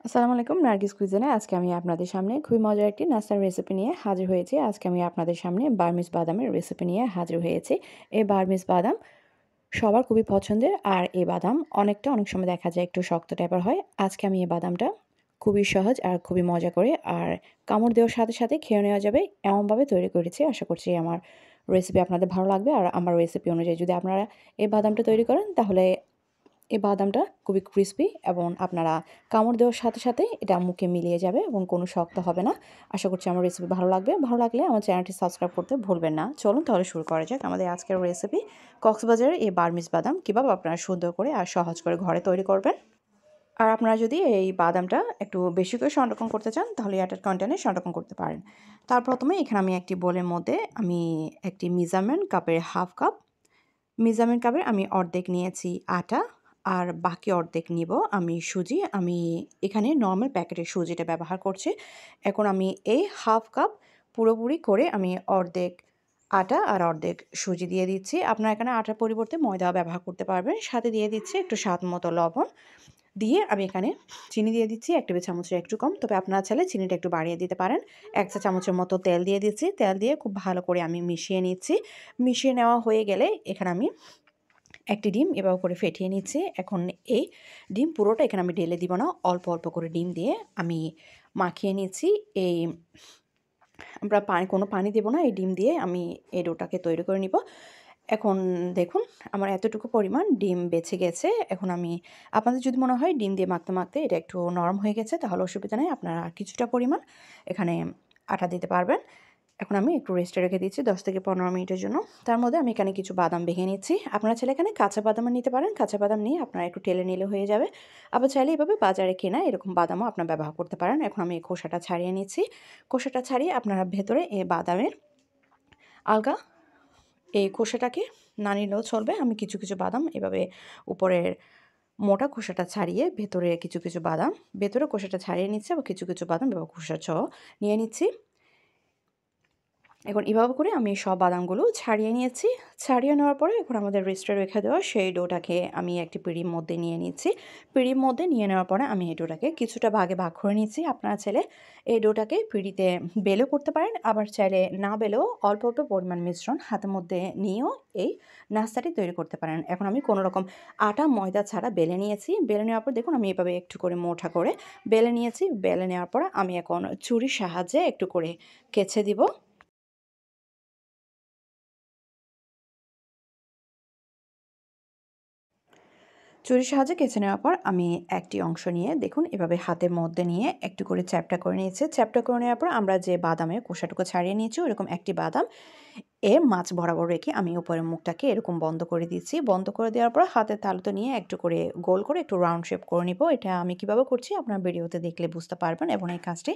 আসসালামু আলাইকুম। নার্গিস কুইজিনে আজকে আমি আপনাদের সামনে খুবই মজার একটি নাস্তার রেসিপি নিয়ে হাজির হয়েছি। আজকে আমি আপনাদের সামনে বার্মিজ বাদামের রেসিপি নিয়ে হাজির হয়েছি। এই বার্মিজ বাদাম সবার খুবই পছন্দের, আর এই বাদাম অনেক সময় দেখা যায় একটু শক্ত টাইপের হয়। আজকে আমি এই বাদামটা খুবই সহজ আর খুবই মজা করে আর কামড় দেওয়ার সাথে সাথে খেয়ে নেওয়া যাবে এমনভাবে তৈরি করেছি। আশা করছি আমার রেসিপি আপনাদের ভালো লাগবে, আর আমার রেসিপি অনুযায়ী যদি আপনারা এই বাদামটা তৈরি করেন তাহলে এই বাদামটা খুবই ক্রিসপি এবং আপনারা কামড় দেওয়ার সাথে সাথে এটা মুখে মিলিয়ে যাবে এবং কোনো শক্ত হবে না। আশা করছি আমার রেসিপি ভালো লাগবে। ভালো লাগলে আমার চ্যানেলটি সাবস্ক্রাইব করতে ভুলবেন না। চলুন তাহলে শুরু করা যাক আমাদের আজকের রেসিপি। কক্সবাজারের এই বার্মিজ বাদাম কীভাবে আপনারা সুন্দর করে আর সহজ করে ঘরে তৈরি করবেন। আর আপনারা যদি এই বাদামটা একটু বেশি করে সংরক্ষণ করতে চান তাহলে এয়ারটাইট কন্টেনারে সংরক্ষণ করতে পারেন। তার প্রথমে এখানে আমি একটি বোলের মধ্যে আমি একটি মেজারমেন্ট কাপের হাফ কাপ, মেজারমেন্ট কাপের আমি অর্ধেক নিয়েছি আটা, আর বাকি অর্ধেক নিব আমি সুজি। আমি এখানে নর্মাল প্যাকেটের সুজিটা ব্যবহার করছি। এখন আমি এই হাফ কাপ পুরোপুরি করে আমি অর্ধেক আটা আর অর্ধেক সুজি দিয়ে দিচ্ছি। আপনারা এখানে আটার পরিবর্তে ময়দা ব্যবহার করতে পারবেন। সাথে দিয়ে দিচ্ছি একটু স্বাদ মতো লবণ, দিয়ে আমি এখানে চিনি দিয়ে দিচ্ছি 1 টেবিল চামচের একটু কম, তবে আপনারা চাইলে চিনিটা একটু বাড়িয়ে দিতে পারেন। 1 চা চামচের মতো তেল দিয়ে দিচ্ছি। তেল দিয়ে খুব ভালো করে আমি মিশিয়ে নিচ্ছি। মিশিয়ে নেওয়া হয়ে গেলে এখানে আমি একটি ডিম এভাবে করে ফেটিয়ে নিচ্ছি। এখন এই ডিম পুরোটা এখানে আমি ঢেলে দিব না, অল্প অল্প করে ডিম দিয়ে আমি মাখিয়ে নিচ্ছি। এই আমরা কোনো পানি দেব না, এই ডিম দিয়ে আমি এই ডোটাকে তৈরি করে নিব। এখন দেখুন আমার এতটুকু পরিমাণ ডিম বেঁচে গেছে। এখন আমি আপনাদের যদি মনে হয় ডিম দিয়ে মাখতে মাখতে এটা একটু নরম হয়ে গেছে তাহলে অসুবিধা নেই, আপনারা কিছুটা পরিমাণ এখানে আটা দিতে পারবেন। এখন আমি একটু রেস্টে রেখে দিচ্ছি 10 থেকে 15 মিনিটের জন্য। তার মধ্যে আমি এখানে কিছু বাদাম ভেঙে নিচ্ছি। আপনারা চাইলে এখানে কাঁচা বাদামও নিতে পারেন। কাঁচা বাদাম নিয়ে আপনারা একটু টেলে নিলে হয়ে যাবে। আবার চাইলে এভাবে বাজারে কেনা এরকম বাদামও আপনারা ব্যবহার করতে পারেন। এখন আমি এই খোসাটা ছাড়িয়ে নিচ্ছি। খোসাটা ছাড়িয়ে আপনারা ভেতরে এই বাদামের আলগা এই খোসাটাকে না নিলেও চলবে। আমি কিছু কিছু বাদাম এভাবে উপরের মোটা খোসাটা ছাড়িয়ে ভেতরে কিছু কিছু বাদাম ভেতরে খোসাটা ছাড়িয়ে নিচ্ছি, আবার কিছু কিছু বাদাম এভাবে খোসা সহ নিয়ে নিচ্ছি। এখন এভাবে করে আমি সব বাদামগুলো ছাড়িয়ে নিয়েছি। ছাড়িয়ে নেওয়ার পরে এখন আমাদের রেস্টে রেখে দেওয়া সেই ডোটাকে আমি একটি পিঁড়ির মধ্যে নিয়ে নিচ্ছি। পিঁড়ির মধ্যে নিয়ে নেওয়ার পরে আমি এই ডোটাকে কিছুটা ভাগে ভাগ করে নিচ্ছি। আপনারা চাইলে এই ডোটাকে পিঁড়িতে বেলেও করতে পারেন, আবার চাইলে না বেলেও অল্প অল্প পরিমাণ মিশ্রণ হাতের মধ্যে নিয়েও এই নাস্তাটি তৈরি করতে পারেন। এখন আমি কোনো রকম আটা ময়দা ছাড়া বেলে নিয়েছি। বেলে নেওয়ার পর দেখুন আমি এভাবে একটু করে মোটা করে বেলে নিয়েছি। বেলে নেওয়ার পর আমি এখন ছুরির সাহায্যে একটু করে কেচে দিব। ছুরির সাহায্যে কেচে নেওয়ার পর আমি একটি অংশ নিয়ে দেখুন এভাবে হাতের মধ্যে নিয়ে একটু করে চ্যাপ্টা করে নিয়েছি। চ্যাপ্টা করে নেওয়ার পর আমরা যে বাদামের খোসাটুকু ছাড়িয়ে নিয়েছি ওরকম একটি বাদাম এর মাছ বরাবর রেখে আমি উপরের মুখটাকে এরকম বন্ধ করে দিচ্ছি। বন্ধ করে দেওয়ার পর হাতের তালুতে নিয়ে একটু করে গোল করে একটু রাউন্ড শেপ করে নিব। এটা আমি কিভাবে করছি আপনারা ভিডিওতে দেখলে বুঝতে পারবেন, এবং এই কাজটি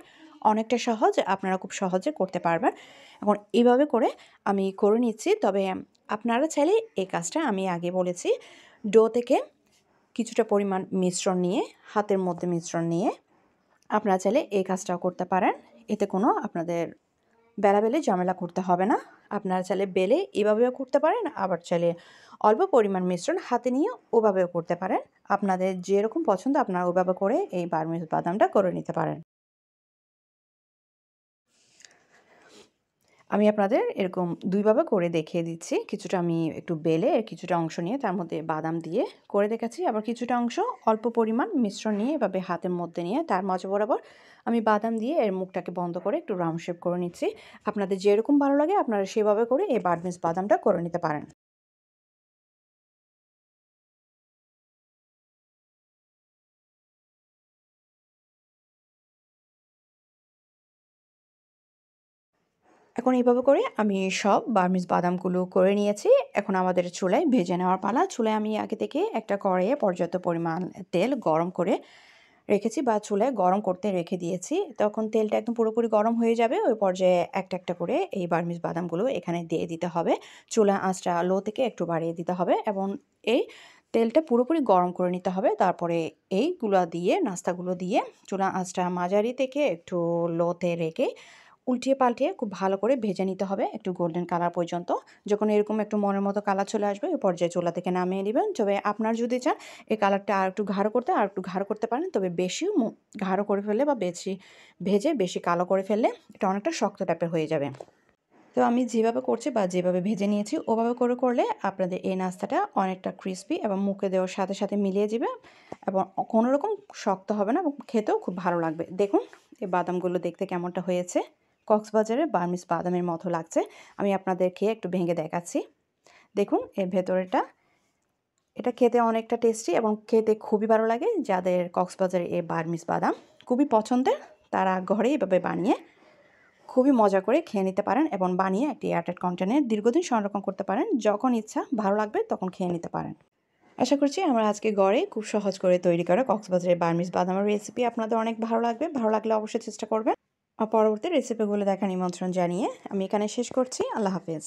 অনেকটা সহজ, আপনারা খুব সহজে করতে পারবেন। এখন এইভাবে করে আমি করে নিচ্ছি। তবে আপনারা চাইলে এই কাজটা আমি আগে বলেছি ডো থেকে কিছুটা পরিমাণ মিশ্রণ নিয়ে হাতের মধ্যে মিশ্রণ নিয়ে আপনারা চাইলে এই কাজটাও করতে পারেন। এতে কোনো আপনাদের বেলাবেলি ঝামেলা করতে হবে না। আপনারা চাইলে বেলে এভাবেও করতে পারেন, আবার চাইলে অল্প পরিমাণ মিশ্রণ হাতে নিয়ে ওভাবেও করতে পারেন। আপনাদের যেরকম পছন্দ আপনারা ওভাবে করে এই বার্মিজ বাদামটা করে নিতে পারেন। আমি আপনাদের এরকম ২ ভাবে করে দেখিয়ে দিচ্ছি। কিছুটা আমি একটু বেলে কিছুটা অংশ নিয়ে তার মধ্যে বাদাম দিয়ে করে দেখাচ্ছি। আবার কিছুটা অংশ অল্প পরিমাণ মিশ্রণ নিয়ে এভাবে হাতের মধ্যে নিয়ে তার মাঝ বরাবর আমি বাদাম দিয়ে এর মুখটাকে বন্ধ করে একটু রাউন্ড শেপ করে নিচ্ছি। আপনাদের যেরকম ভালো লাগে আপনারা সেভাবে করে এই বার্মিজ বাদামটা করে নিতে পারেন। এখন এইভাবে করে আমি সব বার্মিজ বাদামগুলো করে নিয়েছি। এখন আমাদের চুলায় ভেজে নেওয়ার পালা। চুলায় আমি আগে থেকে একটা কড়াইয়ে পর্যাপ্ত পরিমাণ তেল গরম করে রেখেছি বা চুলায় গরম করতে রেখে দিয়েছি। তখন তেলটা একদম পুরোপুরি গরম হয়ে যাবে। ওই পর্যায়ে একটা একটা করে এই বার্মিজ বাদামগুলো এখানে দিয়ে দিতে হবে। চুলা আঁচটা লো থেকে একটু বাড়িয়ে দিতে হবে এবং এই তেলটা পুরোপুরি গরম করে নিতে হবে। তারপরে এইগুলা দিয়ে নাস্তাগুলো দিয়ে চুলা আঁচটা মাঝারি থেকে একটু লোতে রেখে উল্টিয়ে পাল্টিয়ে খুব ভালো করে ভেজে নিতে হবে একটু গোল্ডেন কালার পর্যন্ত। যখন এরকম একটু মনের মতো কালার চলে আসবে ওই পর্যায়ে চুলা থেকে নামিয়ে নেবেন। তবে আপনার যদি চান এই কালারটা আরেকটু গাঢ় করতে আরেকটু গাঢ় করতে পারেন। তবে বেশি গাঢ় করে ফেললে বা বেশি ভেজে বেশি কালো করে ফেললে এটা অনেকটা শক্ত টাইপের হয়ে যাবে। তো আমি যেভাবে করছি বা যেভাবে ভেজে নিয়েছি ওভাবে করলে আপনাদের এই নাস্তাটা অনেকটা ক্রিসপি এবং মুখে দেওয়ার সাথে সাথে মিলিয়ে যাবে এবং কোনো রকম শক্ত হবে না এবং খেতেও খুব ভালো লাগবে। দেখুন এই বাদামগুলো দেখতে কেমনটা হয়েছে, কক্সবাজারের বার্মিজ বাদামের মতো লাগছে। আমি আপনাদের খেয়ে একটু ভেঙে দেখাচ্ছি। দেখুন এর ভেতরেটা, এটা খেতে অনেকটা টেস্টি এবং খেতে খুবই ভালো লাগে। যাদের কক্সবাজারের এই বার্মিজ বাদাম খুবই পছন্দের তারা ঘরে এভাবে বানিয়ে খুবই মজা করে খেয়ে নিতে পারেন এবং বানিয়ে একটি এয়ারটাইট কন্টেনারে দীর্ঘদিন সংরক্ষণ করতে পারেন। যখন ইচ্ছা ভালো লাগবে তখন খেয়ে নিতে পারেন। আশা করছি আমরা আজকে ঘরে খুব সহজ করে তৈরি করা কক্সবাজারের বার্মিজ বাদামের রেসিপি আপনাদের অনেক ভালো লাগবে। ভালো লাগলে অবশ্যই চেষ্টা করবেন। আর পরবর্তী রেসিপিগুলো দেখার নিমন্ত্রণ জানিয়ে আমি এখানে শেষ করছি। আল্লাহ হাফেজ।